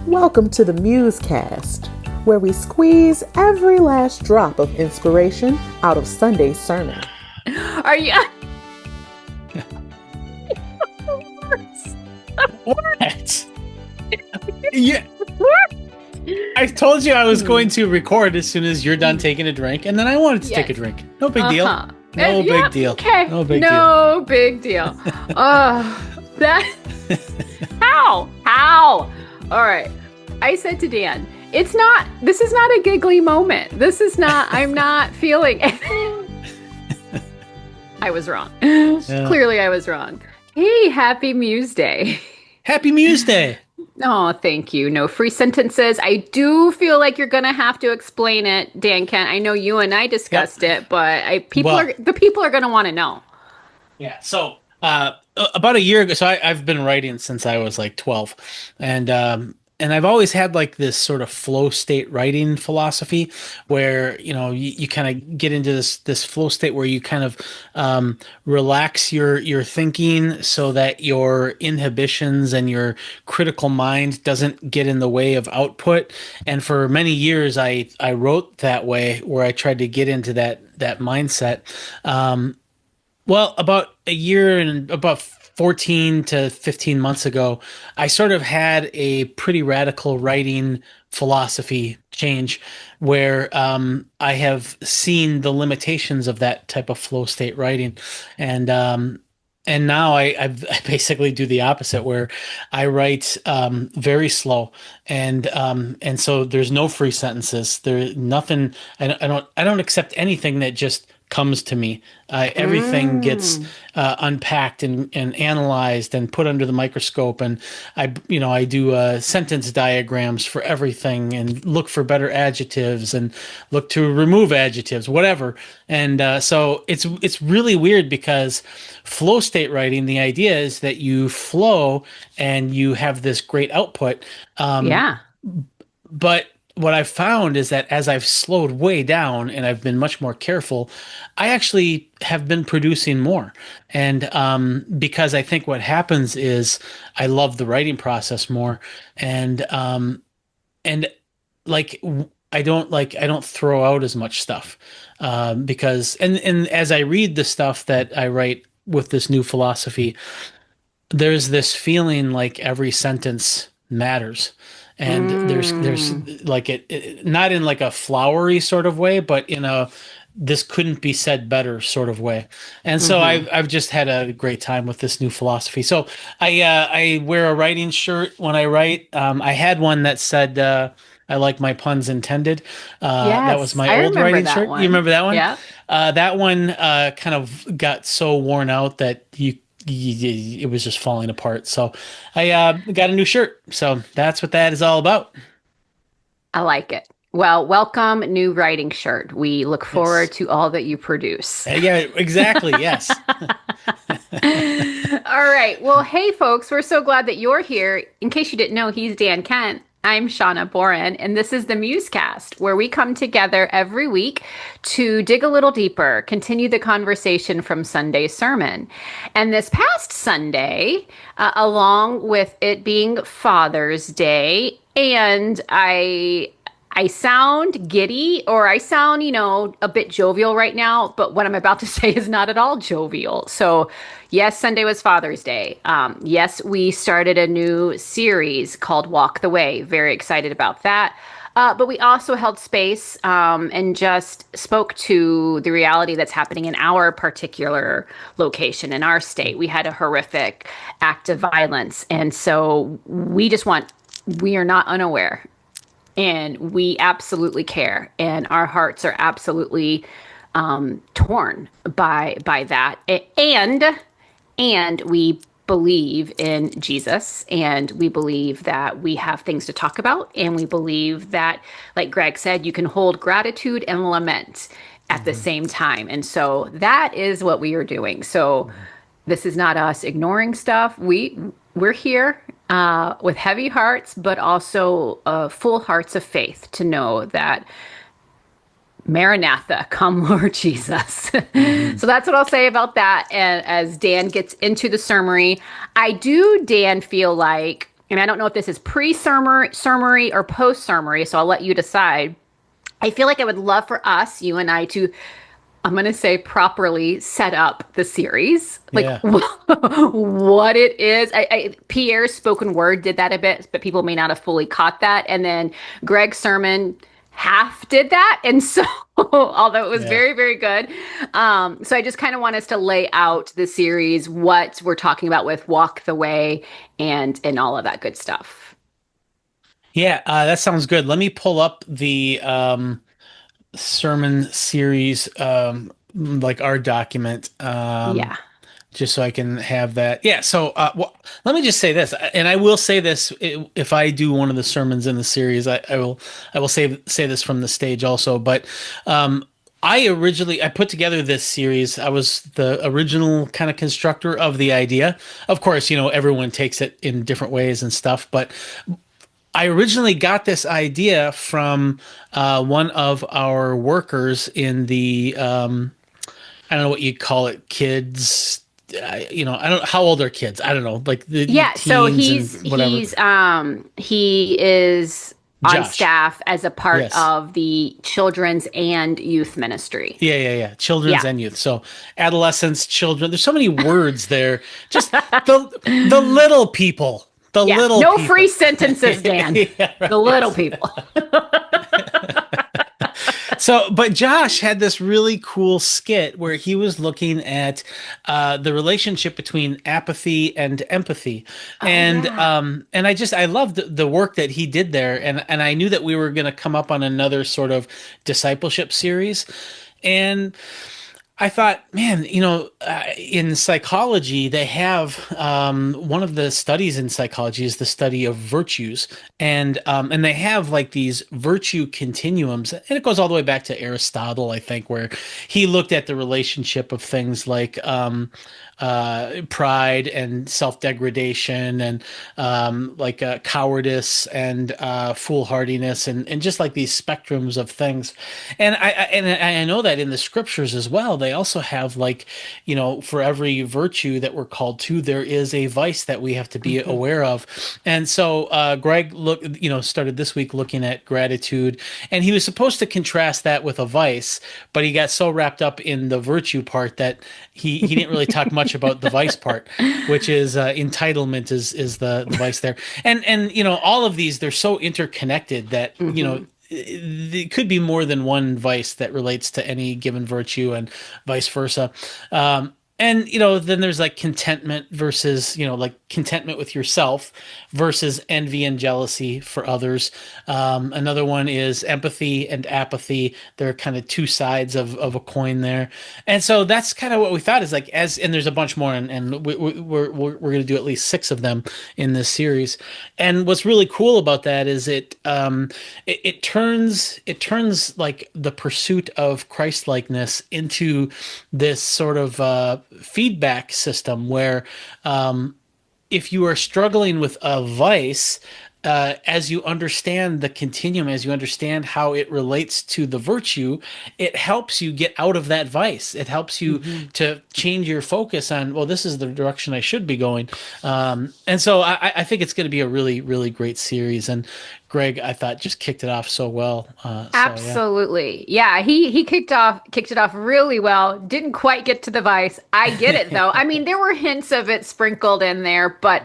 Welcome to the MuseCast, where we squeeze every last drop of inspiration out of Sunday's sermon. Are you? What? Yeah. I told you I was going to record as soon as you're done taking a drink, and then I wanted to take a drink. No big deal. No big deal. Okay. No big deal. Big deal. That. How? All right. I said to Dan, this is not a giggly moment. This is not, I'm not feeling. I was wrong. Yeah. Clearly I was wrong. Hey, happy Muse Day. Happy Muse Day. Oh, thank you. No free sentences. I do feel like you're going to have to explain it, Dan Kent. I know you and I discussed it, but people are going to want to know. Yeah. So about a year ago, so I've been writing since I was like 12, and I've always had like this sort of flow state writing philosophy where, you kind of get into this flow state where you kind of relax your thinking so that your inhibitions and your critical mind doesn't get in the way of output. And for many years, I wrote that way, where I tried to get into that mindset. Well, about a year and about 14 to 15 months ago, I sort of had a pretty radical writing philosophy change where I have seen the limitations of that type of flow state writing. And now I basically do the opposite, where I write very slow, and so there's no free sentences. There's nothing. I don't accept anything that just comes to me. Everything gets unpacked and analyzed and put under the microscope, and I do sentence diagrams for everything and look for better adjectives and look to remove adjectives, whatever. And so it's really weird, because flow state writing, the idea is that you flow and you have this great output. But what I've found is that as I've slowed way down and I've been much more careful, I actually have been producing more. And because I think what happens is I love the writing process more, and like I don't throw out as much stuff because and as I read the stuff that I write with this new philosophy, there's this feeling like every sentence matters. And there's like it not in like a flowery sort of way, but in a this couldn't be said better sort of way. And so I've just had a great time with this new philosophy. So I wear a writing shirt when I write. I had one that said I like my puns intended. That was my old writing shirt. You remember that one? Yeah. That one kind of got so worn out that it was just falling apart. So I got a new shirt. So that's what that is all about. I like it. Well, welcome, new writing shirt. We look forward to all that you produce. Yeah, exactly. Yes. All right. Well, hey, folks, we're so glad that you're here. In case you didn't know, he's Dan Kent. I'm Shawna Boren, and this is the MuseCast, where we come together every week to dig a little deeper, continue the conversation from Sunday's sermon. And this past Sunday, along with it being Father's Day, and I sound giddy, or I sound, a bit jovial right now, but what I'm about to say is not at all jovial. So yes, Sunday was Father's Day. Yes, we started a new series called Walk the Way. Very excited about that. But we also held space and just spoke to the reality that's happening in our particular location, in our state. We had a horrific act of violence. And so we are not unaware. And we absolutely care, and our hearts are absolutely torn by that. And we believe in Jesus, and we believe that we have things to talk about, and we believe that, like Greg said, you can hold gratitude and lament at the same time. And so that is what we are doing. So this is not us ignoring stuff. We're here with heavy hearts, but also full hearts of faith to know that Maranatha, come Lord Jesus. So that's what I'll say about that. And as Dan gets into the sermon, I do, Dan, feel like and I don't know if this is pre-summary or post-summary, so I'll let you decide. I feel like I would love for us, you and I, to, I'm going to say, properly set up the series, like Yeah. what it is. Pierre's spoken word did that a bit, but people may not have fully caught that. And then Greg's sermon half did that. And so, although it was Yeah. very, very good. So I just kind of want us to lay out the series, what we're talking about with Walk the Way and all of that good stuff. Yeah, that sounds good. Let me pull up the sermon series, like our document, Yeah. just so I can have that. Yeah. So, well, let me just say this, and I will say this if I do one of the sermons in the series, I will say this from the stage also. But I put together this series. I was the original kind of constructor of the idea. Of course, everyone takes it in different ways and stuff, but I originally got this idea from one of our workers in the I don't know what you call it, kids. I don't. How old are kids? I don't know, like the Yeah, so teens and whatever. he is on Josh. staff as a part Yes. of the children's and youth ministry. Yeah. Children's Yeah. and youth. So adolescents, children. There's so many words there. Just the little people. The Yeah. little No people. free sentences, Dan. Yeah, right. The little people. So, but Josh had this really cool skit where he was looking at the relationship between apathy and empathy, and yeah. I loved the work that he did there, and I knew that we were going to come up on another sort of discipleship series, and I thought, man, in psychology, they have one of the studies in psychology is the study of virtues, and they have like these virtue continuums, and it goes all the way back to Aristotle, I think, where he looked at the relationship of things like pride and self-degradation, and like cowardice and foolhardiness, and just like these spectrums of things, and I know that in the scriptures as well they also have, like, for every virtue that we're called to, there is a vice that we have to be aware of. And so Greg started this week looking at gratitude, and he was supposed to contrast that with a vice, but he got so wrapped up in the virtue part that he didn't really talk much about the vice part, which is entitlement is the vice there. And all of these, they're so interconnected that it could be more than one vice that relates to any given virtue, and vice versa. And then there's like contentment versus like contentment with yourself versus envy and jealousy for others. Another one is empathy and apathy. They're kind of two sides of a coin there. And so that's kind of what we thought is like, and there's a bunch more, and we're going to do at least 6 of them in this series. And what's really cool about that is it turns like the pursuit of Christ-likeness into this sort of feedback system where if you are struggling with a vice, as you understand the continuum, as you understand how it relates to the virtue, it helps you get out of that vice. It helps you to change your focus on, well, this is the direction I should be going. And so I think it's going to be a really, really great series. And Greg, I thought, just kicked it off so well. Absolutely. Yeah, he kicked it off really well. Didn't quite get to the vice. I get it though. I mean, there were hints of it sprinkled in there, but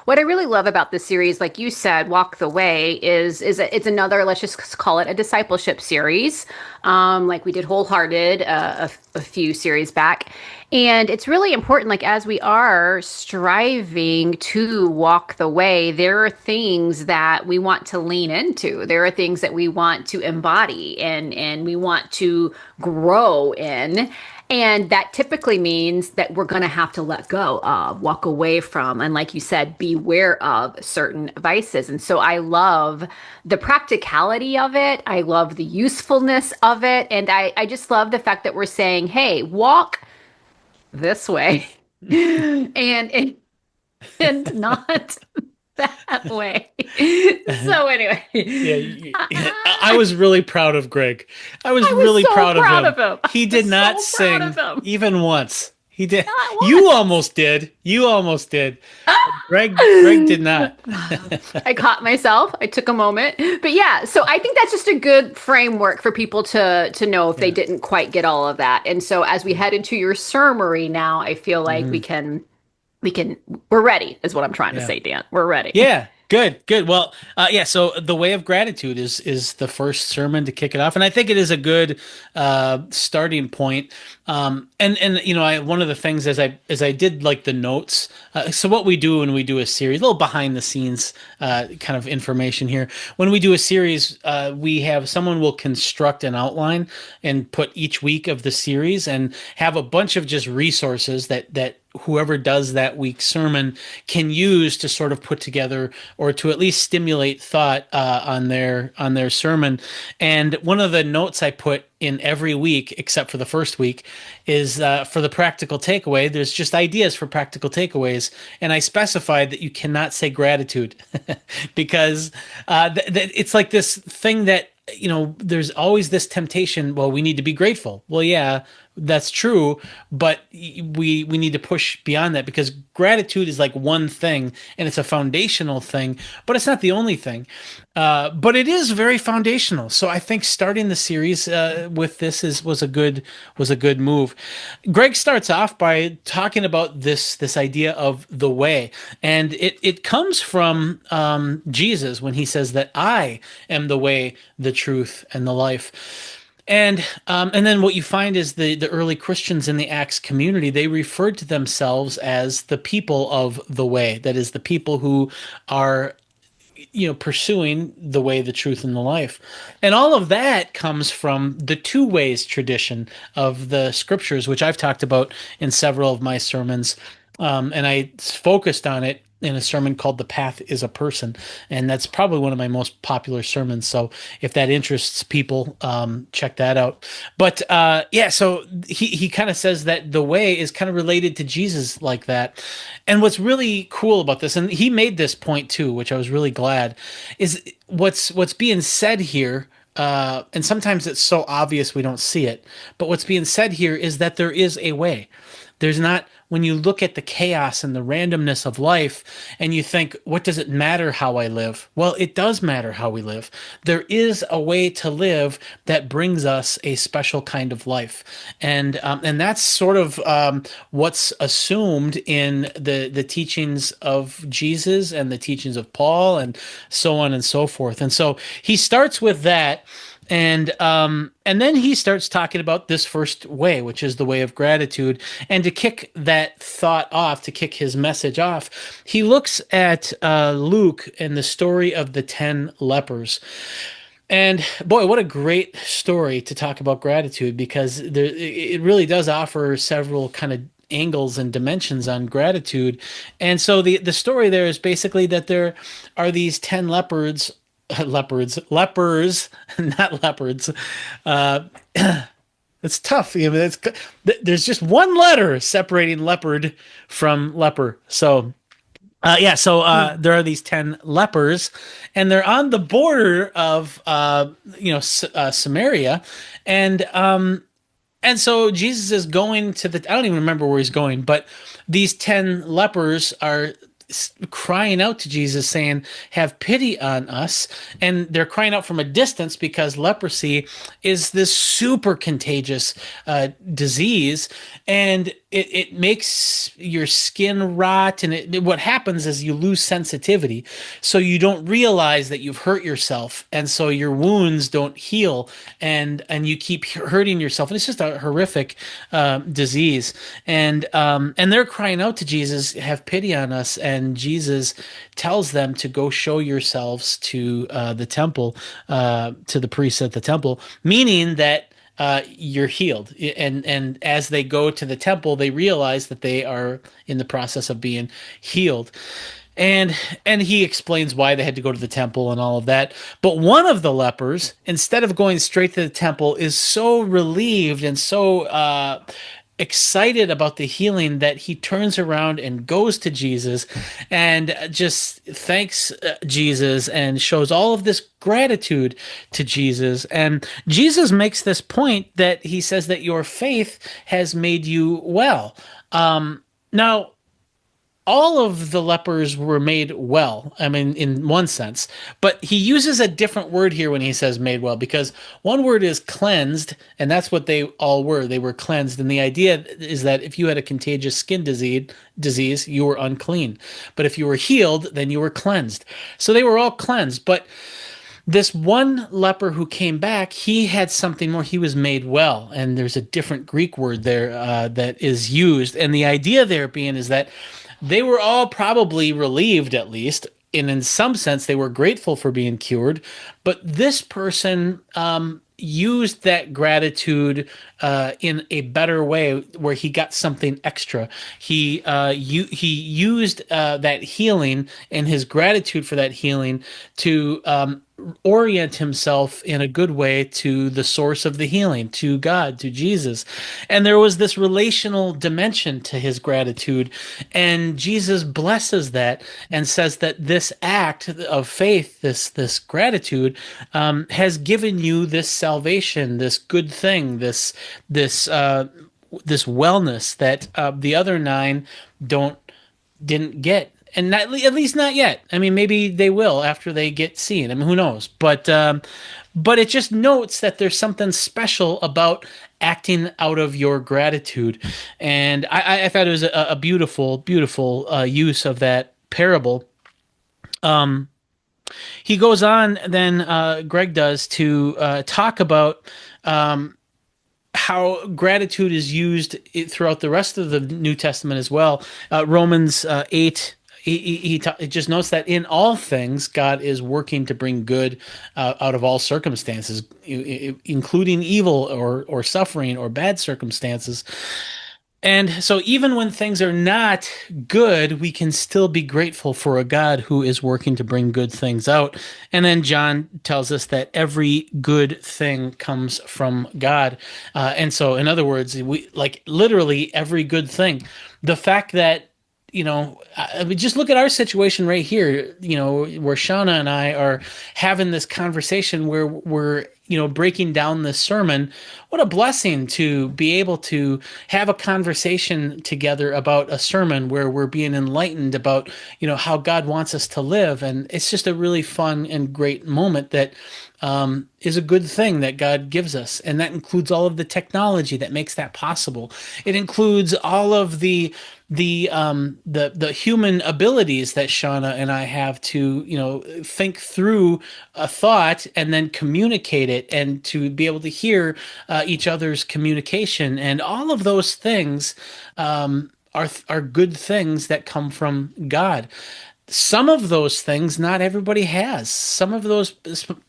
what I really love about this series, like you said, Walk the Way, is it's another, let's just call it a discipleship series. Like we did Wholehearted a few series back. And it's really important, like as we are striving to walk the way, there are things that we want to lean into. There are things that we want to embody and we want to grow in. And that typically means that we're going to have to let go of, walk away from, and like you said, beware of certain vices. And so I love the practicality of it. I love the usefulness of it. And I just love the fact that we're saying, hey, walk this way and not that way. So anyway, I was really proud of Greg. I was really so proud proud of him. of him. He did not so proud sing of him. even once. He did. Not You once. almost did. You almost did. Greg did not. I caught myself. I took a moment. But yeah, so I think that's just a good framework for people to know if they Yeah. didn't quite get all of that. And so as we head into your summary now, I feel like Mhm. we're ready, is what I'm trying to Yeah. say, Dan. We're ready. Yeah, good. Well, yeah. So the way of gratitude is the first sermon to kick it off, and I think it is a good starting point. And one of the things as I did like the notes. So what we do when we do a series, a little behind the scenes kind of information here. When we do a series, we have someone will construct an outline and put each week of the series, and have a bunch of just resources that whoever does that week's sermon can use to sort of put together or to at least stimulate thought on their sermon. And one of the notes I put in every week, except for the first week, is for the practical takeaway. There's just ideas for practical takeaways, and I specified that you cannot say gratitude because it's like this thing that there's always this temptation. Well, we need to be grateful. Well, yeah, that's true, but we need to push beyond that, because gratitude is like one thing, and it's a foundational thing, but it's not the only thing. But it is very foundational. So I think starting the series with this was a good move. Greg starts off by talking about this idea of the way, and it comes from Jesus when he says that I am the way, the truth, and the life. And then what you find is the early Christians in the Acts community, they referred to themselves as the people of the way. That is, the people who are pursuing the way, the truth, and the life. And all of that comes from the two ways tradition of the scriptures, which I've talked about in several of my sermons. And I focused on it in a sermon called "The Path is a Person," and that's probably one of my most popular sermons. So if that interests people, check that out. But yeah, so he kind of says that the way is kind of related to Jesus like that. And what's really cool about this, and he made this point too, which I was really glad, is what's being said here. And sometimes it's so obvious we don't see it, but what's being said here is that there is a way. There's not, when you look at the chaos and the randomness of life and you think, what does it matter how I live? Well, it does matter how we live. There is a way to live that brings us a special kind of life. And that's sort of what's assumed in the teachings of Jesus and the teachings of Paul and so on and so forth. And so he starts with that. And then he starts talking about this first way, which is the way of gratitude. And to kick that thought off, to kick his message off, he looks at Luke and the story of the 10 lepers. And boy, what a great story to talk about gratitude, because it really does offer several kind of angles and dimensions on gratitude. And so the story there is basically that there are these 10 lepers, not leopards. Uh, it's tough. There's just one letter separating leopard from leper. So yeah, so there are these 10 lepers, and they're on the border of Samaria, and so Jesus is going to I don't even remember where he's going, but these 10 lepers are crying out to Jesus saying, have pity on us. And they're crying out from a distance because leprosy is this super contagious disease, and it makes your skin rot, and what happens is you lose sensitivity, so you don't realize that you've hurt yourself, and so your wounds don't heal, and you keep hurting yourself, and it's just a horrific disease. And they're crying out to Jesus, have pity on us, and Jesus tells them to go show yourselves to the temple, to the priests at the temple, meaning that you're healed. And as they go to the temple, they realize that they are in the process of being healed. And he explains why they had to go to the temple and all of that. But one of the lepers, instead of going straight to the temple, is so relieved and so excited about the healing that he turns around and goes to Jesus and just thanks Jesus and shows all of this gratitude to Jesus. And Jesus makes this point that he says that your faith has made you well. Now, all of the lepers were made well. I mean, in one sense, but he uses a different word here when he says made well, because one word is cleansed, and that's what they all were. They were cleansed. And the idea is that if you had a contagious skin disease, you were unclean. But if you were healed, then you were cleansed. So they were all cleansed. But this one leper who came back, he had something more. He was made well. And there's a different Greek word there that is used. And the idea there being is that they were all probably relieved, at least. And in some sense, they were grateful for being cured. But this person used that gratitude in a better way, where he got something extra. He used that healing and his gratitude for that healing to orient himself in a good way to the source of the healing, to God, to Jesus. And there was this relational dimension to his gratitude. And Jesus blesses that and says that this act of faith, this gratitude, has given you this salvation, this good thing, this wellness that the other nine didn't get. And not, at least not yet. I mean, maybe they will after they get seen. I mean, who knows? But it just notes that there's something special about acting out of your gratitude. And I thought it was a beautiful, beautiful use of that parable. He goes on, then Greg does, to talk about how gratitude is used throughout the rest of the New Testament as well. Romans 8. He just notes that in all things, God is working to bring good out of all circumstances, including evil or suffering or bad circumstances. And so, even when things are not good, we can still be grateful for a God who is working to bring good things out. And then John tells us that every good thing comes from God. And so, in other words, we like literally every good thing. The fact that I mean, just look at our situation right here, where Shawna and I are having this conversation where we're, breaking down this sermon. What a blessing to be able to have a conversation together about a sermon where we're being enlightened about, how God wants us to live. And it's just a really fun and great moment that is a good thing that God gives us. And that includes all of the technology that makes that possible. It includes all of the human abilities that Shawna and I have to, think through a thought and then communicate it, and to be able to hear each other's communication. And all of those things are good things that come from God. Some of those things not everybody has. Some of those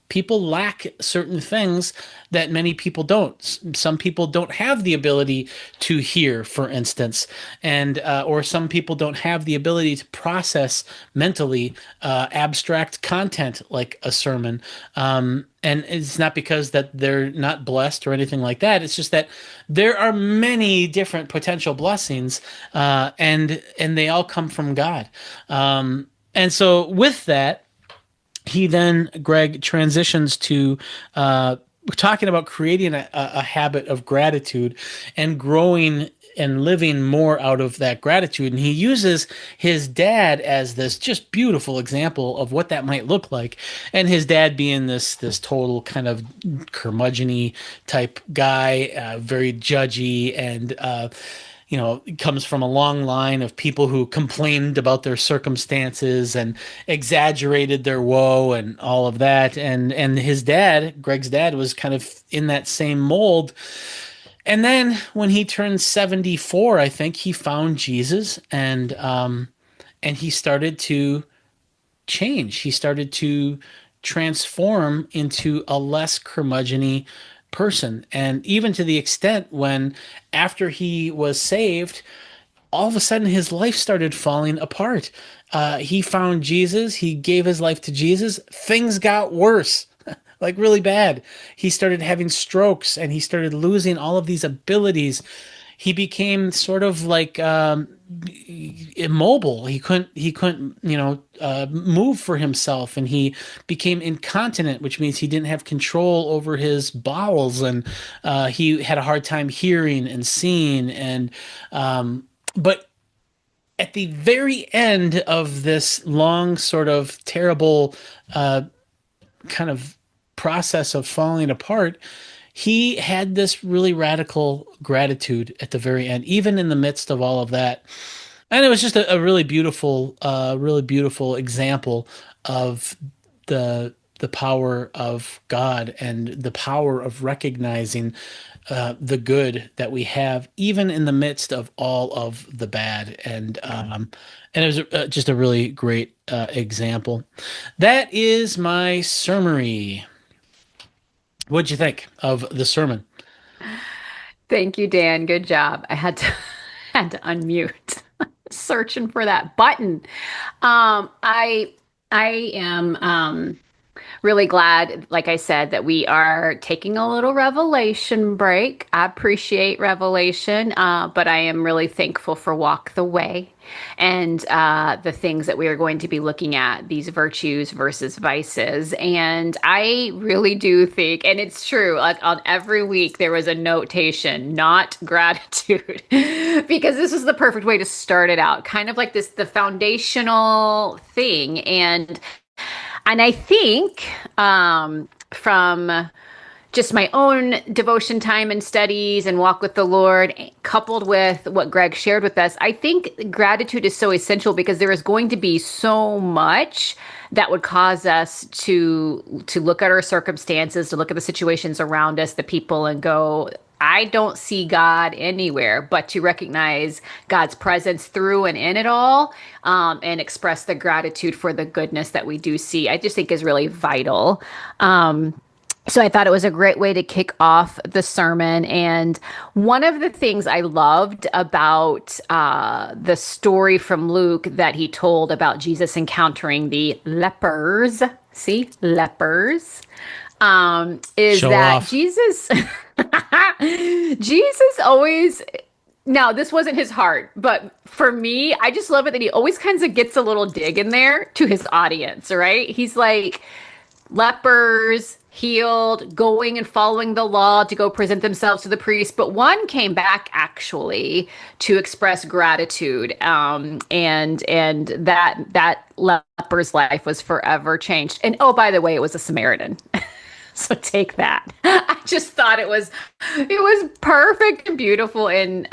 people lack certain things that many people don't. Some people don't have the ability to hear, for instance, and or some people don't have the ability to process mentally abstract content like a sermon. And it's not because that they're not blessed or anything like that. It's just that there are many different potential blessings, and they all come from God. And so with that, Greg transitions to talking about creating a habit of gratitude and growing and living more out of that gratitude. And he uses his dad as this just beautiful example of what that might look like. And his dad being this total kind of curmudgeon-y type guy, very judgy, and comes from a long line of people who complained about their circumstances and exaggerated their woe and all of that. And his dad, Greg's dad, was kind of in that same mold. And then when he turned 74, I think he found Jesus, and he started to change. He started to transform into a less curmudgeon-y person. And even to the extent when, after he was saved, all of a sudden his life started falling apart. He found Jesus. He gave his life to Jesus. Things got worse, like really bad. He started having strokes, and he started losing all of these abilities. He became sort of like immobile. He couldn't move for himself, and he became incontinent, which means he didn't have control over his bowels, and he had a hard time hearing and seeing, and but at the very end of this long, sort of terrible kind of process of falling apart, he had this really radical gratitude at the very end, even in the midst of all of that. And it was just a really beautiful example of the power of God and the power of recognizing the good that we have, even in the midst of all of the bad. And it was just a really great example. That is my summary. What'd you think of the sermon? Thank you, Dan. Good job. I had to had to unmute. Searching for that button. I am really glad, like I said, that we are taking a little revelation break. I appreciate revelation, but I am really thankful for Walk the Way and the things that we are going to be looking at, these virtues versus vices. And I really do think, and it's true, like on every week there was a notation, not gratitude, because this is the perfect way to start it out, kind of like this, the foundational thing. And I think from just my own devotion time and studies and walk with the Lord, coupled with what Greg shared with us, I think gratitude is so essential because there is going to be so much that would cause us to look at our circumstances, to look at the situations around us, the people, and go, I don't see God anywhere, but to recognize God's presence through and in it all, and express the gratitude for the goodness that we do see, I just think is really vital. So I thought it was a great way to kick off the sermon. And one of the things I loved about the story from Luke that he told about Jesus encountering the lepers, see, lepers, is Show that off. Jesus always, now this wasn't his heart, but for me, I just love it that he always kind of gets a little dig in there to his audience, right? He's like, lepers healed, going and following the law to go present themselves to the priest, but one came back actually to express gratitude, and that leper's life was forever changed. And oh, by the way, it was a Samaritan. So take that. I just thought it was perfect and beautiful, and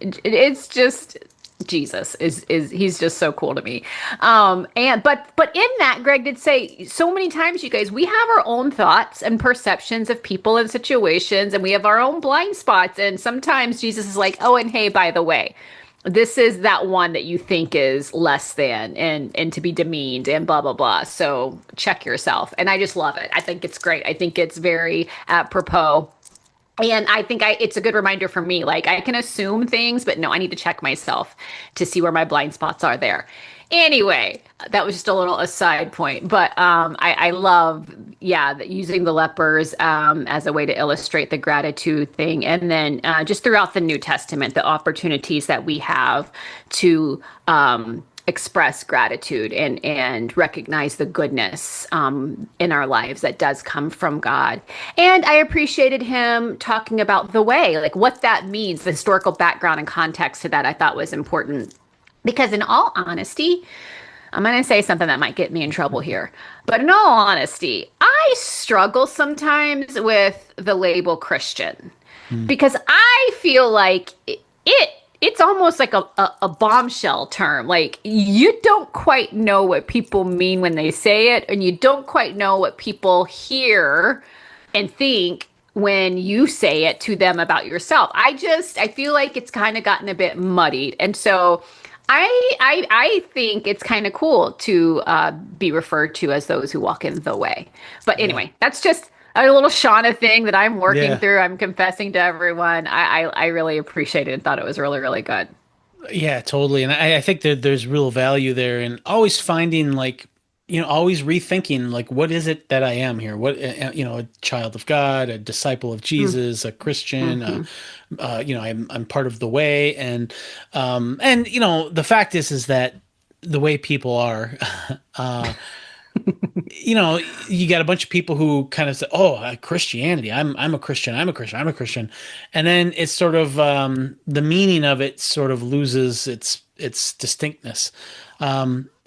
it's just Jesus is he's just so cool to me. And but in that, Greg did say so many times, you guys, we have our own thoughts and perceptions of people and situations, and we have our own blind spots. And sometimes Jesus is like, oh, and hey, by the way, this is that one that you think is less than and to be demeaned and blah blah blah. So check yourself. And I just love it. I think it's great. I think it's very apropos. And I think it's a good reminder for me. Like, I can assume things, but no, I need to check myself to see where my blind spots are there. Anyway, that was just a little aside point, but I love, yeah, using the lepers as a way to illustrate the gratitude thing. And then just throughout the New Testament, the opportunities that we have to express gratitude and recognize the goodness in our lives that does come from God. And I appreciated him talking about the way, like what that means, the historical background and context to that I thought was important. Because in all honesty, I'm going to say something that might get me in trouble here. But in all honesty, I struggle sometimes with the label Christian because I feel like it's almost like a bombshell term. Like, you don't quite know what people mean when they say it, and you don't quite know what people hear and think when you say it to them about yourself. I feel like it's kind of gotten a bit muddied. And so I think it's kind of cool to be referred to as those who walk in the way. But anyway, that's just a little Shawna thing that I'm working through. I'm confessing to everyone. I really appreciated it and thought it was really, really good. Yeah, totally. And I think that there's real value there in always finding, like, always rethinking, like, what is it that I am here? What, a child of God, a disciple of Jesus, a Christian, Mm-hmm. I'm part of the way. And the fact is that the way people are, you got a bunch of people who kind of say, "Oh, Christianity. I'm a Christian. I'm a Christian. I'm a Christian," and then it's sort of the meaning of it sort of loses its distinctness.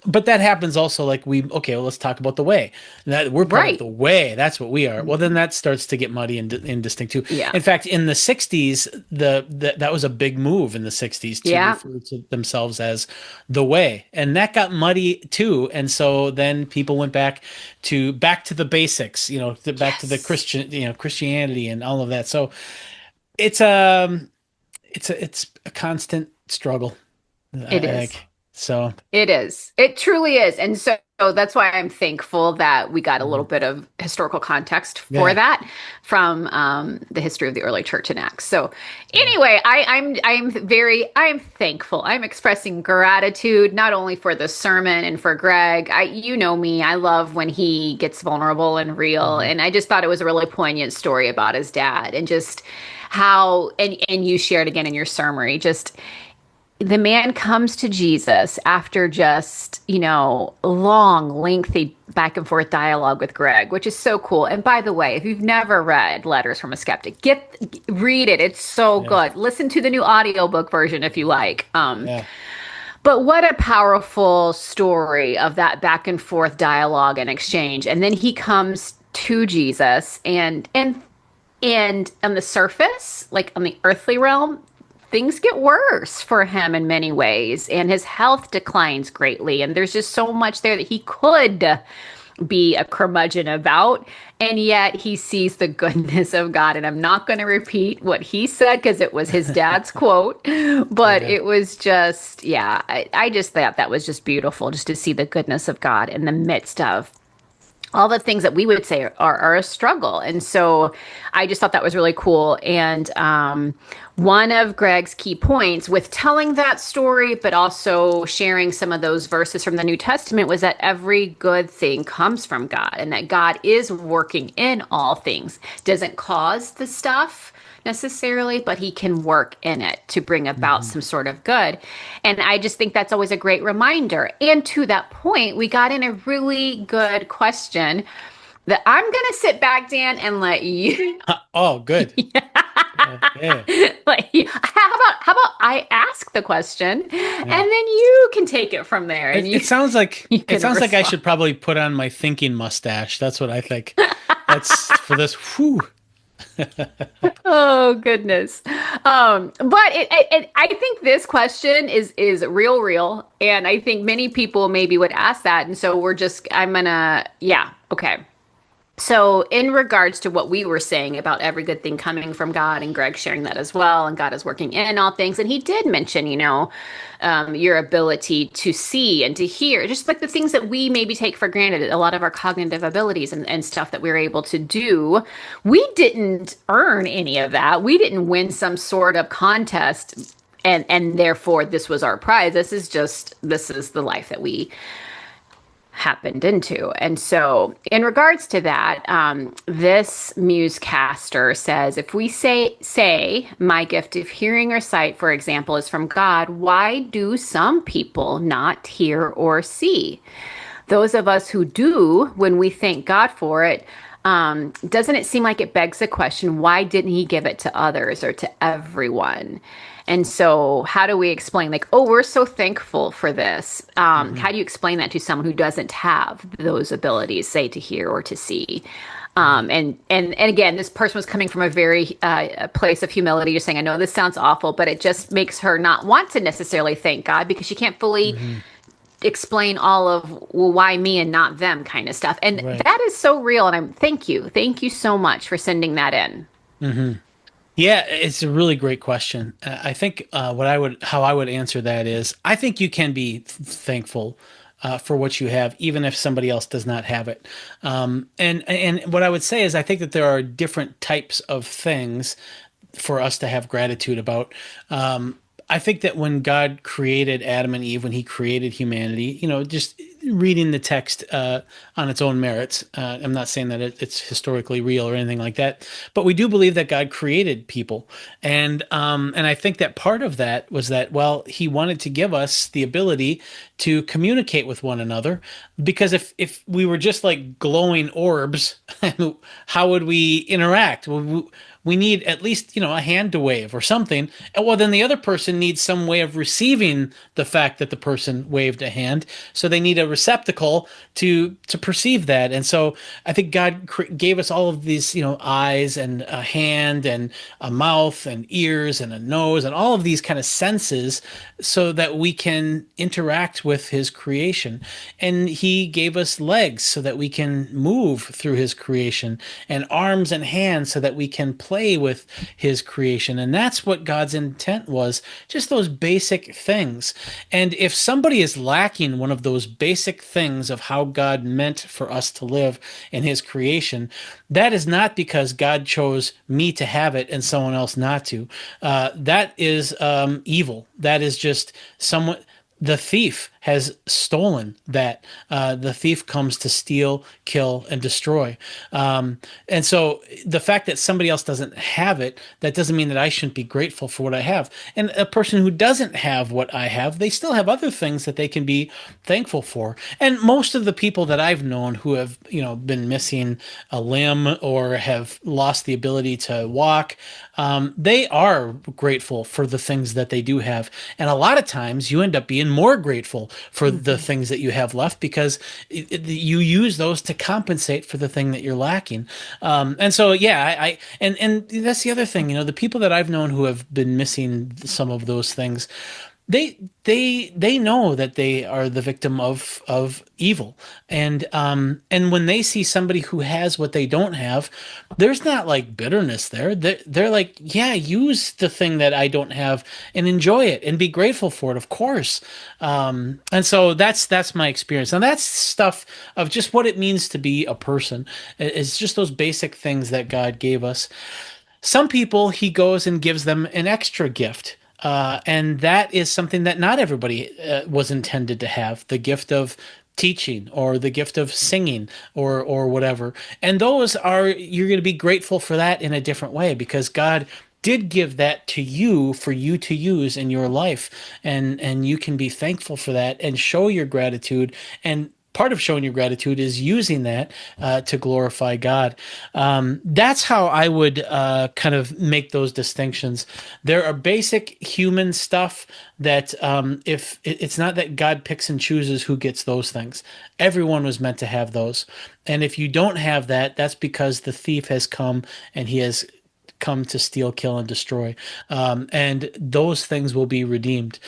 But that happens also. Like okay, well, let's talk about the way. That we're part of Right. the way. That's what we are. Well, then that starts to get muddy and indistinct too. Yeah. In fact, in the '60s, that was a big move in the '60s to Yeah. refer to themselves as the way, and that got muddy too. And so then people went back to the basics. Back to the Yes. Christianity and all of that. So it's a constant struggle. It I is. think so. It is. It truly is. And so that's why I'm thankful that we got a little Mhm. bit of historical context for Yeah, that from the history of the early church in Acts. So yeah. anyway, I'm thankful. I'm expressing gratitude not only for the sermon and for Greg. You know me, I love when he gets vulnerable and real. Mhm. And I just thought it was a really poignant story about his dad and just how and you shared again in your summary, just the man comes to Jesus after just, long, lengthy back and forth dialogue with Greg, which is so cool. And by the way, if you've never read Letters from a Skeptic, read it. It's so Yeah, good. Listen to the new audiobook version if you like. yeah. But what a powerful story of that back and forth dialogue and exchange. And then he comes to Jesus and on the surface, like on the earthly realm, things get worse for him in many ways, and his health declines greatly. And there's just so much there that he could be a curmudgeon about. And yet he sees the goodness of God. And I'm not going to repeat what he said because it was his dad's quote, but Yeah. it was just, yeah, I just thought that was just beautiful just to see the goodness of God in the midst of all the things that we would say are a struggle. And so I just thought that was really cool. And one of Greg's key points with telling that story, but also sharing some of those verses from the New Testament, was that every good thing comes from God and that God is working in all things. Doesn't cause the stuff necessarily, but he can work in it to bring about Mhm. some sort of good. And I just think that's always a great reminder. And to that point, we got in a really good question that I'm going to sit back, Dan, and let you Oh, good. Yeah, how about I ask the question and yeah. then you can take it from there and It, you it sounds like you it can sounds like I respond. should probably put on my thinking mustache. That's what I think. That's for this. Whew. Oh goodness. But I think this question is real, and I think many people maybe would ask that, and so I'm gonna, yeah, okay. So, in regards to what we were saying about every good thing coming from God, and Greg sharing that as well, and God is working in all things, and he did mention, your ability to see and to hear, just like the things that we maybe take for granted, a lot of our cognitive abilities and stuff that we're able to do. We didn't earn any of that. We didn't win some sort of contest, and therefore this was our prize. This is the life that we happened into. And so, in regards to that, this musecaster says, if we say my gift of hearing or sight, for example, is from God, why do some people not hear or see? Those of us who do, when we thank God for it, doesn't it seem like it begs the question, why didn't he give it to others or to everyone? And so, how do we explain, like, oh, we're so thankful for this? How Mhm. do you explain that to someone who doesn't have those abilities, say, to hear or to see? Yeah. And again, this person was coming from a very a place of humility. You're saying, I know this sounds awful, but it just makes her not want to necessarily thank God because she can't fully Mhm. explain all of, well, why me and not them kind of stuff. And Right. that is so real. And thank you so much for sending that in. Hmm. Yeah, it's a really great question. I think how I would answer that is, I think you can be thankful for what you have, even if somebody else does not have it. And what I would say is, I think that there are different types of things for us to have gratitude about. I think that when God created Adam and Eve, when He created humanity, just reading the text on its own merits. I'm not saying that it's historically real or anything like that, but we do believe that God created people, and I think that part of that was that, well, He wanted to give us the ability to communicate with one another, because if we were just like glowing orbs, how would we interact? Well, we need at least, a hand to wave or something. And well, then the other person needs some way of receiving the fact that the person waved a hand. So they need a receptacle to perceive that. And so I think God gave us all of these, eyes and a hand and a mouth and ears and a nose and all of these kind of senses so that we can interact with His creation. And He gave us legs so that we can move through His creation, and arms and hands so that we can play with His creation. And that's what God's intent was, just those basic things. And if somebody is lacking one of those basic things of how God meant for us to live in His creation, that is not because God chose me to have it and someone else not to. That is evil. That is just someone. The thief has stolen that. The thief comes to steal, kill, and destroy. And so the fact that somebody else doesn't have it, that doesn't mean that I shouldn't be grateful for what I have. And a person who doesn't have what I have, they still have other things that they can be thankful for. And most of the people that I've known who have, been missing a limb or have lost the ability to walk, they are grateful for the things that they do have. And a lot of times you end up being more grateful for the things that you have left, because you use those to compensate for the thing that you're lacking. And so, yeah, and that's the other thing, the people that I've known who have been missing some of those things, they know that they are the victim of evil, and when they see somebody who has what they don't have, there's not like bitterness there. They're like, yeah, use the thing that I don't have and enjoy it and be grateful for it, of course. And so that's my experience, and that's stuff of just what it means to be a person. It's just those basic things that God gave us. Some people, He goes and gives them an extra gift. And that is something that not everybody was intended to have, the gift of teaching or the gift of singing or whatever. And those are, you're going to be grateful for that in a different way, because God did give that to you for you to use in your life. And you can be thankful for that and show your gratitude. And part of showing your gratitude is using that to glorify God. That's how I would kind of make those distinctions. There are basic human stuff that if it's not that God picks and chooses who gets those things. Everyone was meant to have those. And if you don't have that, that's because the thief has come, and he has come to steal, kill, and destroy. And those things will be redeemed.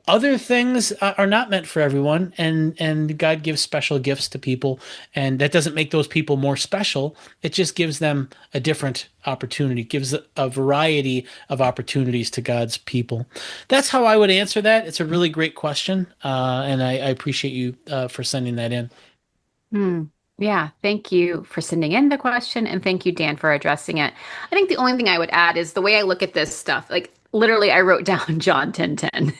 Other things are not meant for everyone, and God gives special gifts to people, and that doesn't make those people more special. It just gives them a different opportunity, gives a variety of opportunities to God's people. That's how I would answer that. It's a really great question, and I appreciate you for sending that in. Yeah, thank you for sending in the question, and thank you, Dan, for addressing it. I think the only thing I would add is the way I look at this stuff. Like, literally, I wrote down John 10:10,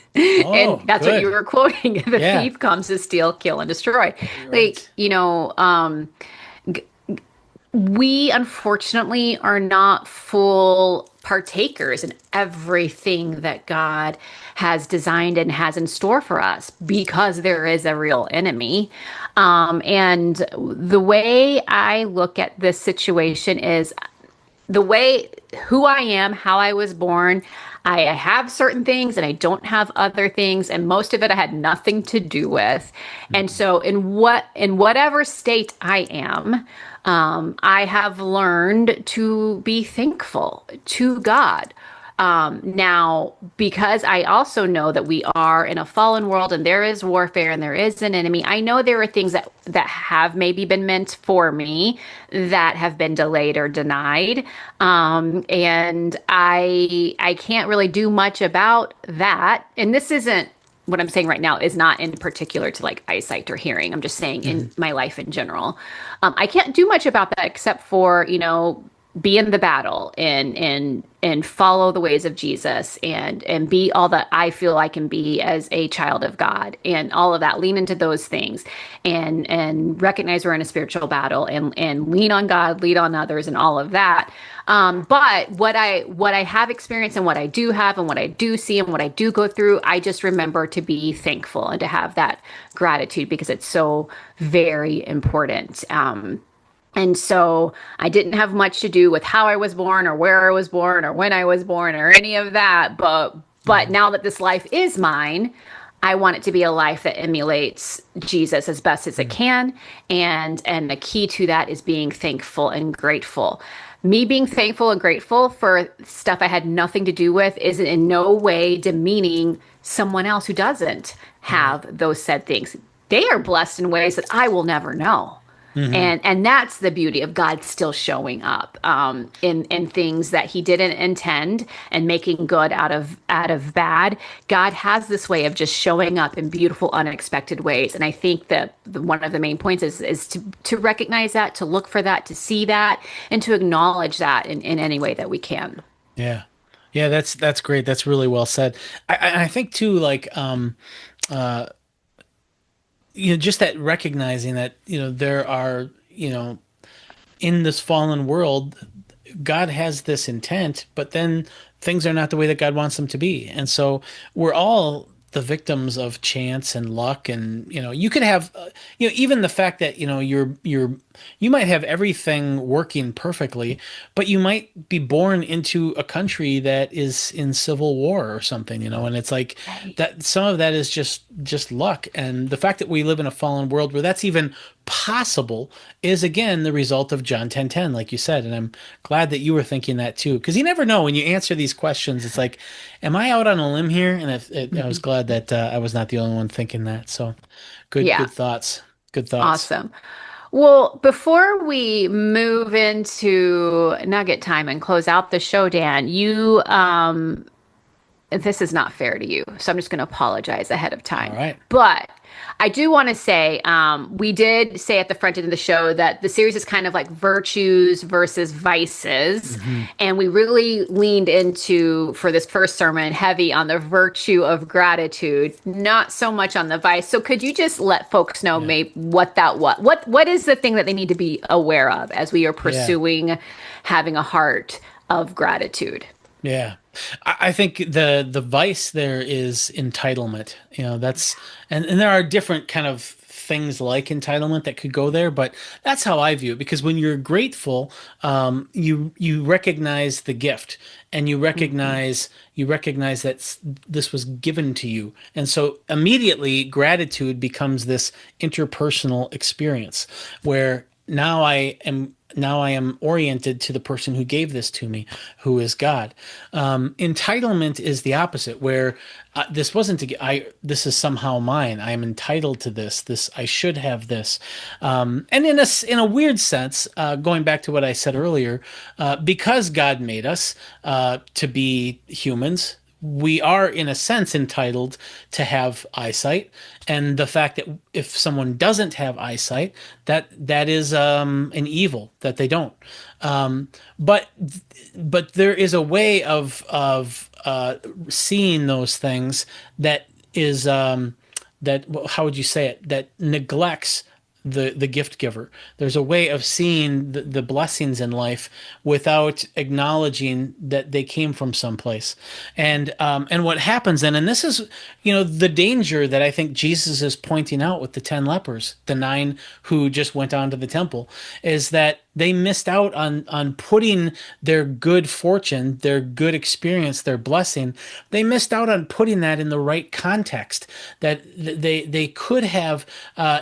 Oh, and that's good. what you were quoting. The Yeah. thief comes to steal, kill, and destroy. Right. Like, we unfortunately are not full partakers in everything that God has designed and has in store for us, because there is a real enemy. And the way I look at this situation is the way who I am, how I was born. I have certain things and I don't have other things, and most of it I had nothing to do with. And so in whatever state I am, I have learned to be thankful to God. Now, because I also know that we are in a fallen world and there is warfare and there is an enemy, I know there are things that have maybe been meant for me that have been delayed or denied. And I can't really do much about that. And this isn't, what I'm saying right now is not in particular to like eyesight or hearing. I'm just saying in my life in general. I can't do much about that except for, be in the battle and follow the ways of Jesus and be all that I feel I can be as a child of God and all of that. Lean into those things and recognize we're in a spiritual battle and lean on God, lead on others, and all of that. But what I have experienced and what I do have and what I do see and what I do go through, I just remember to be thankful and to have that gratitude because it's so very important. And so I didn't have much to do with how I was born or where I was born or when I was born or any of that. But now that this life is mine, I want it to be a life that emulates Jesus as best as it can. And the key to that is being thankful and grateful. Me being thankful and grateful for stuff I had nothing to do with is in no way demeaning someone else who doesn't have those said things. They are blessed in ways that I will never know. And that's the beauty of God still showing up in things that He didn't intend and making good out of bad. God has this way of just showing up in beautiful, unexpected ways. And I think that one of the main points is to recognize that, to look for that, to see that, and to acknowledge that in any way that we can. Yeah. Yeah, that's great. That's really well said. I think too, like just that recognizing that, there are, in this fallen world, God has this intent, but then things are not the way that God wants them to be. And so we're all the victims of chance and luck. And, you could have, even the fact that, you might have everything working perfectly, but you might be born into a country that is in civil war or something, and it's like that some of that is just luck. And the fact that we live in a fallen world where that's even possible is again the result of John 10:10, like you said. And I'm glad that you were thinking that too, because you never know when you answer these questions. It's like, am I out on a limb here? And I was glad that I was not the only one thinking that. So Yeah. good thoughts. Good thoughts. Awesome. Well, before we move into nugget time and close out the show, Dan, this is not fair to you, so I'm just going to apologize ahead of time. All right. But I do want to say, we did say at the front end of the show that the series is kind of like virtues versus vices. And we really leaned into, for this first sermon, heavy on the virtue of gratitude, not so much on the vice. So could you just let folks know maybe what that was? What is the thing that they need to be aware of as we are pursuing having a heart of gratitude? Yeah. I think the vice there is entitlement. That's and there are different kind of things like entitlement that could go there, but that's how I view it. Because when you're grateful, you recognize the gift and you recognize that this was given to you, and so immediately gratitude becomes this interpersonal experience where now I am oriented to the person who gave this to me, who is God. Entitlement is the opposite, where this wasn't this is somehow mine. I am entitled to this. I should have this. And in a weird sense, going back to what I said earlier, because God made us to be humans, we are in a sense entitled to have eyesight, and the fact that if someone doesn't have eyesight, that is an evil that they don't. But there is a way of seeing those things that is that, how would you say it, that neglects the gift giver. There's a way of seeing the blessings in life without acknowledging that they came from someplace. And what happens then, and this is, the danger that I think Jesus is pointing out with the 10 lepers, the 9 who just went on to the temple, is that they missed out on putting their good fortune, their good experience, their blessing. They missed out on putting that in the right context. That they could have,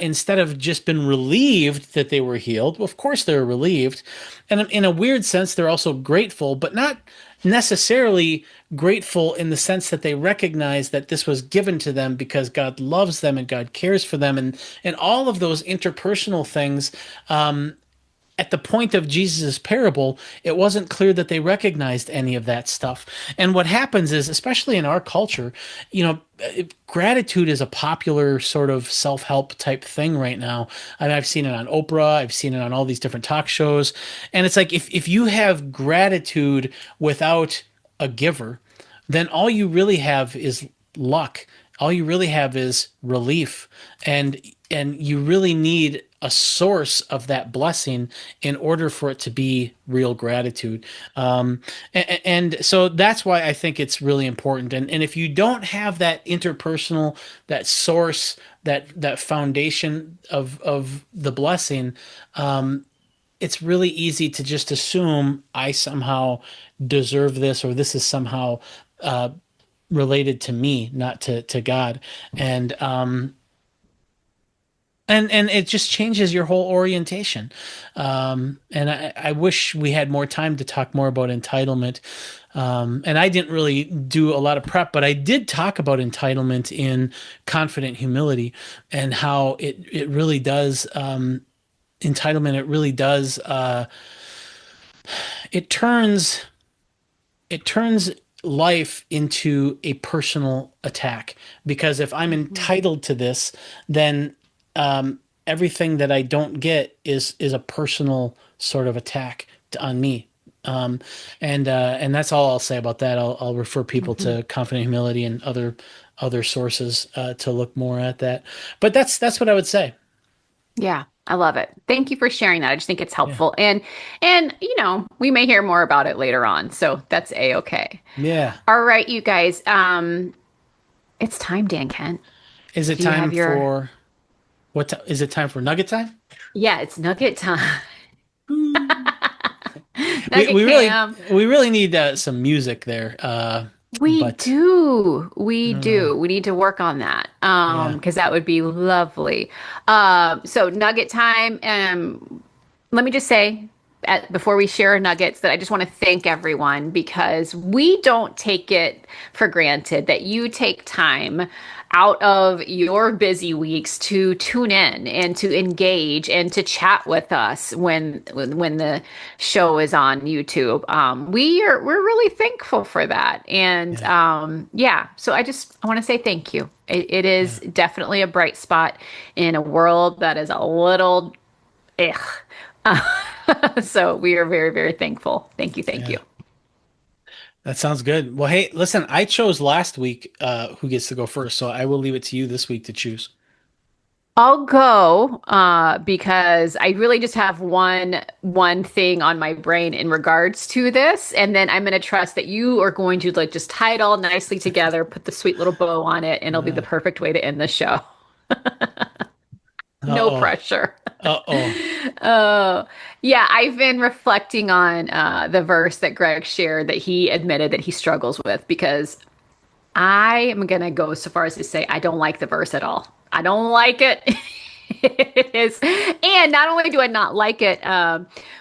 instead of just been relieved that they were healed. Well, of course they were relieved, and in a weird sense, they're also grateful, but not necessarily grateful in the sense that they recognize that this was given to them because God loves them and God cares for them, and all of those interpersonal things. at the point of Jesus's parable, it wasn't clear that they recognized any of that stuff. And what happens is, especially in our culture, gratitude is a popular sort of self-help type thing right now. I mean, I've seen it on Oprah, I've seen it on all these different talk shows, and it's like if you have gratitude without a giver, then all you really have is luck. All you really have is relief, and you really need a source of that blessing in order for it to be real gratitude. And so that's why I think it's really important. And if you don't have that interpersonal, that source, that foundation of the blessing, it's really easy to just assume I somehow deserve this, or this is somehow related to me, not to God. And and it just changes your whole orientation. And I wish we had more time to talk more about entitlement. And I didn't really do a lot of prep, but I did talk about entitlement in Confident Humility, and how it really does, entitlement, it really does, it turns it turns life into a personal attack, because if I'm entitled to this, then everything that I don't get is a personal sort of attack on me. And that's all I'll say about that. I'll refer people to Confident Humility and other sources to look more at that. But that's what I would say. Yeah, I love it. Thank you for sharing that. I just think it's Yeah. helpful. And we may hear more about it later on. So that's a-okay. Yeah. All right, you guys. It's time, Dan Kent. Is it Do you have time your for is it time for nugget time? Yeah, it's nugget time. We Nugget we really cam. we really need some music there. We But do. We uh, do. We need to work on that. yeah. Because that would be lovely. So nugget time. Let me just say, before we share nuggets, that I just want to thank everyone, because we don't take it for granted that you take time out of your busy weeks to tune in and to engage and to chat with us when the show is on YouTube. We're really thankful for that, and Yeah. yeah. So I want to say thank you. It is Yeah. definitely a bright spot in a world that is a little ugh. So we are very, very thankful. Thank you. Thank you. Yeah. That sounds good. Well, hey, listen, I chose last week who gets to go first, so I will leave it to you this week to choose. I'll go because I really just have one thing on my brain in regards to this, and then I'm going to trust that you are going to like just tie it all nicely together, put the sweet little bow on it, and it'll be the Uh, perfect way to end the show. No uh-oh. pressure. Uh-oh. Oh, yeah. I've been reflecting on the verse that Greg shared that he admitted that he struggles with, because I am going to go so far as to say I don't like the verse at all. I don't like it. It is, and not only do I not like it,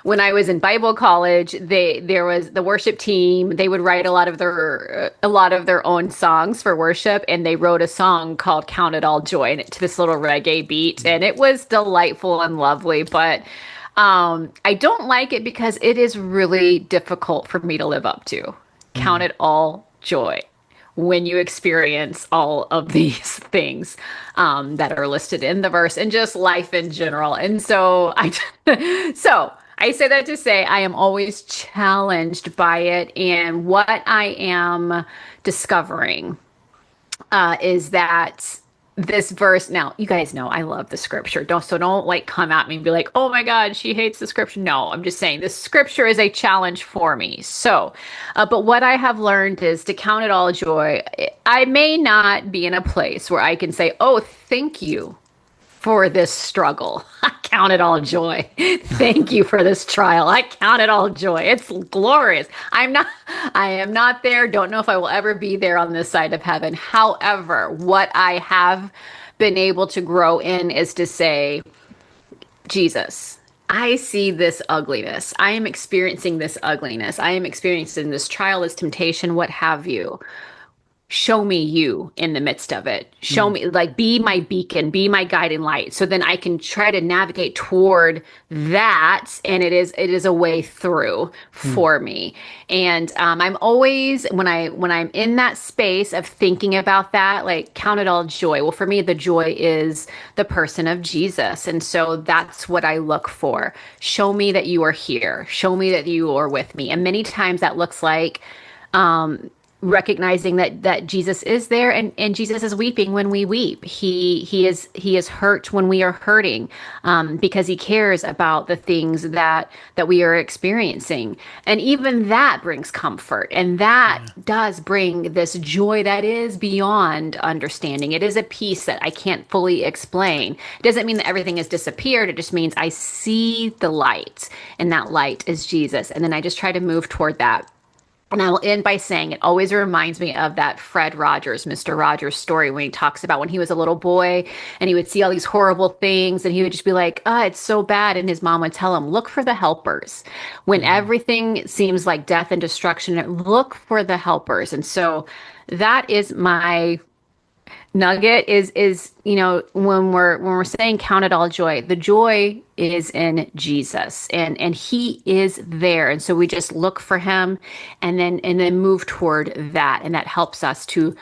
when I was in Bible college, there was the worship team. They would write a lot of their own songs for worship, and they wrote a song called "Count It All Joy" and to this little reggae beat, and it was delightful and lovely. But I don't like it because it is really difficult for me to live up to. Count Mm, it all joy when you experience all of these things that are listed in the verse, and just life in general. And so so I say that to say I am always challenged by it. And what I am discovering is that this verse, now you guys know I love the scripture, don't like come at me and be like, oh my god, she hates the scripture. No, I'm just saying this scripture is a challenge for me. So but what I have learned is to count it all joy. I may not be in a place where I can say, oh, thank you for this struggle. I count it all joy. Thank you for this trial. I count it all joy. It's glorious. I am not there. Don't know if I will ever be there on this side of heaven. However, what I have been able to grow in is to say, Jesus, I see this ugliness. I am experiencing this ugliness. I am experiencing this trial, this temptation, what have you. show me you in the midst of it. Show Mm, me, like, be my beacon, be my guiding light. So then I can try to navigate toward that. And it is a way through mm, for me. And I'm always, when I'm in that space of thinking about that, like, count it all joy. Well, for me, the joy is the person of Jesus. And so that's what I look for. Show me that you are here. Show me that you are with me. And many times that looks like, um, recognizing that Jesus is there, and Jesus is weeping when we weep. He is hurt when we are hurting, because he cares about the things that we are experiencing. And even that brings comfort, and that yeah. does bring this joy that is beyond understanding. It is a peace that I can't fully explain. It doesn't mean that everything has disappeared. It just means I see the light, and that light is Jesus. And then I just try to move toward that. And I'll end by saying it always reminds me of that Fred Rogers, Mr. Rogers story, when he talks about when he was a little boy and he would see all these horrible things and he would just be like, oh, it's so bad. And his mom would tell him, look for the helpers. When Mm. everything seems like death and destruction, look for the helpers. And so that is my nugget is when we're saying count it all joy, the joy is in Jesus, and he is there. And so we just look for him, and then move toward that, and that helps us to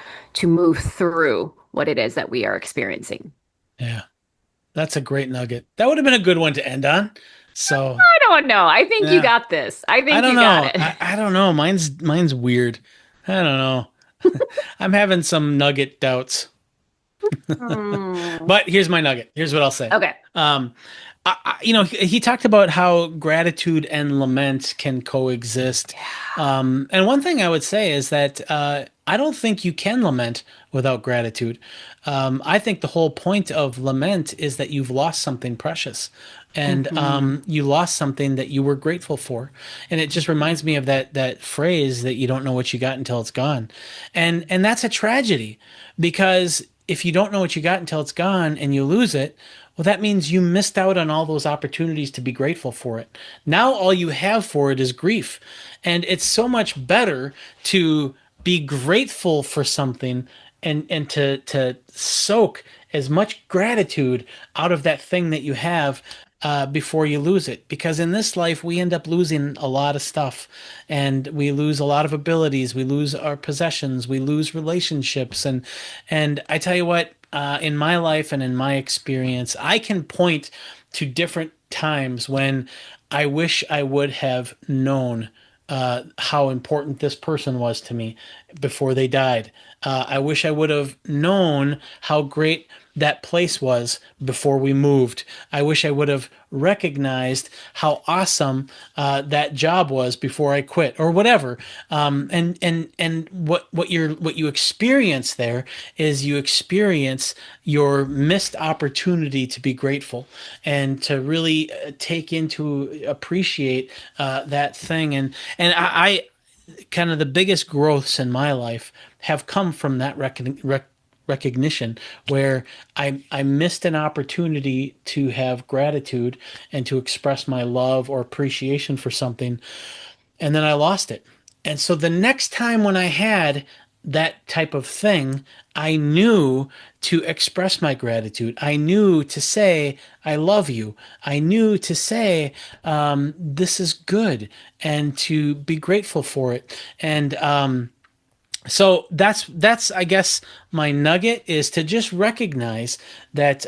move through what it is that we are experiencing. Yeah. That's a great nugget. That would have been a good one to end on. So, I don't know. I think you yeah. got this. I I think don't you got know. it. I don't know. Mine's weird. I don't know. I'm having some nugget doubts. Hmm. But here's my nugget. Here's what I'll say. Okay. Um, he talked about how gratitude and lament can coexist. And one thing I would say is that I don't think you can lament without gratitude. I think the whole point of lament is that you've lost something precious, and Hmm. you lost something that you were grateful for. And it just reminds me of that phrase that you don't know what you got until it's gone, and that's a tragedy because if you don't know what you got until it's gone and you lose it, well, that means you missed out on all those opportunities to be grateful for it. Now, all you have for it is grief. And it's so much better to be grateful for something and to soak as much gratitude out of that thing that you have before you lose it. Because in this life, we end up losing a lot of stuff and we lose a lot of abilities. We lose our possessions. We lose relationships. And I tell you what, in my life and in my experience, I can point to different times when I wish I would have known how important this person was to me before they died. I wish I would have known how great that place was before we moved. I wish I would have recognized how awesome that job was before I quit, or whatever. And what you experience there is you experience your missed opportunity to be grateful and to really take into appreciate that thing. And I kind of the biggest growths in my life have come from that recognition where I missed an opportunity to have gratitude and to express my love or appreciation for something, and then I lost it. And so the next time when I had that type of thing, I knew to express my gratitude. I knew to say, I love you. I knew to say, this is good, and to be grateful for it. And so that's I guess my nugget is to just recognize that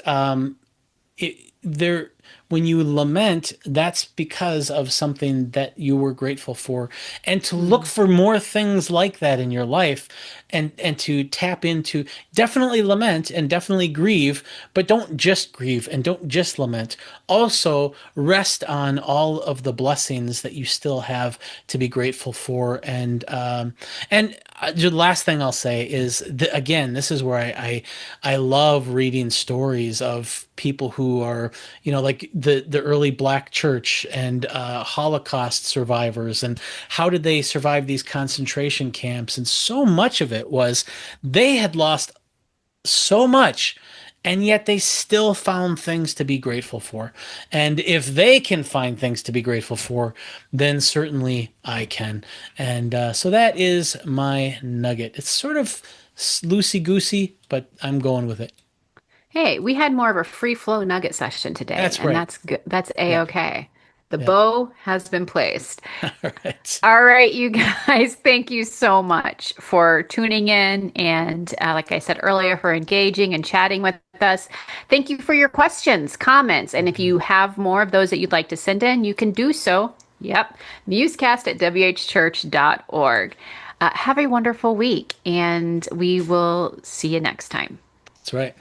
there when you lament, that's because of something that you were grateful for, and to look Hmm. for more things like that in your life, and to tap into, definitely lament and definitely grieve, but don't just grieve and don't just lament. Also rest on all of the blessings that you still have to be grateful for. And the last thing I'll say is again, this is where I love reading stories of people who are, like the early Black church and Holocaust survivors, and how did they survive these concentration camps. And so much of it was they had lost so much, and yet they still found things to be grateful for. And if they can find things to be grateful for, then certainly I can. And so that is my nugget. It's sort of loosey goosey, but I'm going with it. Hey, we had more of a free flow nugget session today, That's and great. that's good. That's Yeah. a-okay. The Yeah. bow has been placed. All right. All right, you guys, thank you so much for tuning in. And like I said earlier, for engaging and chatting with us. Thank you for your questions, comments. And if you have more of those that you'd like to send in, you can do so. Yep. Musecast at whchurch.org. Have a wonderful week, and we will see you next time. That's right.